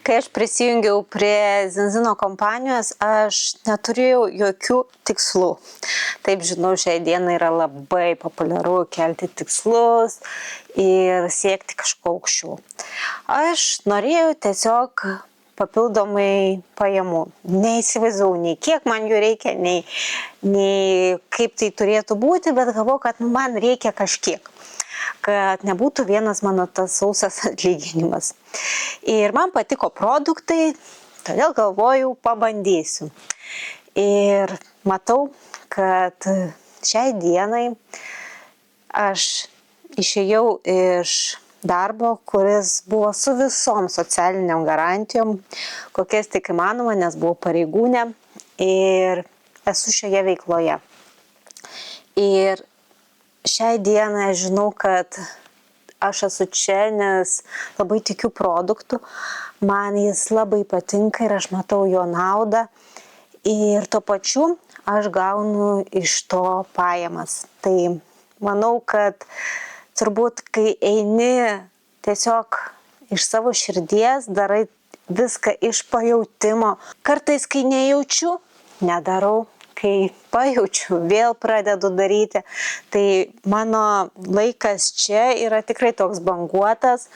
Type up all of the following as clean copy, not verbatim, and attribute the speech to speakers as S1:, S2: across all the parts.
S1: Kai aš prisijungiau prie Zinzino kompanijos, aš neturėjau jokių tikslų. Taip, žinau, šiai dienai yra labai populiaru kelti tikslus ir siekti kažko aukščiau. Aš norėjau tiesiog papildomai pajamų. Neįsivaizdavau nei kiek man jų reikia, nei kaip tai turėtų būti, bet galvoju, kad man reikia kažkiek, kad nebūtų vienas mano tas sausas atlyginimas. Ir man patiko produktai, todėl galvojau, pabandysiu. Ir matau, kad šiai dienai aš išėjau iš darbo, kuris buvo su visom socialiniam garantijom, kokias tik įmanoma, nes buvau pareigūnė ir esu šioje veikloje. Ir šiai dienai aš žinau, kad aš esu čia, nes labai tikiu produktu, man jis labai patinka ir aš matau jo naudą ir tuo pačiu aš gaunu iš to pajamas. Tai manau, kad turbūt, kai eini tiesiog iš savo širdies, darai viską iš pajautimo. Kartais, kai nejaučiu, nedarau. Kai pajaučiu, vėl pradedu daryti. Tai mano laikas čia yra tikrai toks banguotas,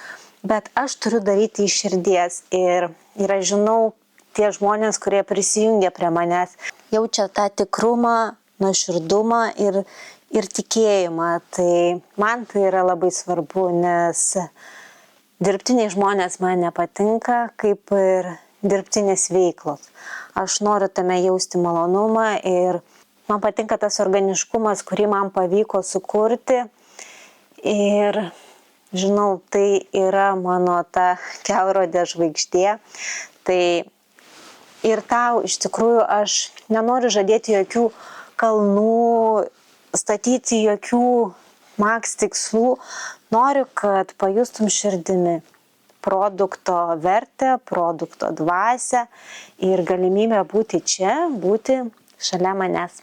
S1: bet aš turiu daryti iš širdies. Ir aš žinau, tie žmonės, kurie prisijungia prie manęs, jaučia tą tikrumą, nuoširdumą ir tikėjimą. Tai man tai yra labai svarbu, nes dirbtiniai žmonės man nepatinka, kaip ir dirbtinės veiklos. Aš noriu tame jausti malonumą ir man patinka tas organiškumas, kurį man pavyko sukurti. Ir žinau, tai yra mano ta kelrodė žvaigždė. Tai ir tau iš tikrųjų aš nenoriu žadėti jokių kalnų, statyti jokių maks tikslų. Noriu, kad pajustum širdimi produkto vertę, produkto dvasią ir galimybę būti čia, būti šalia manęs.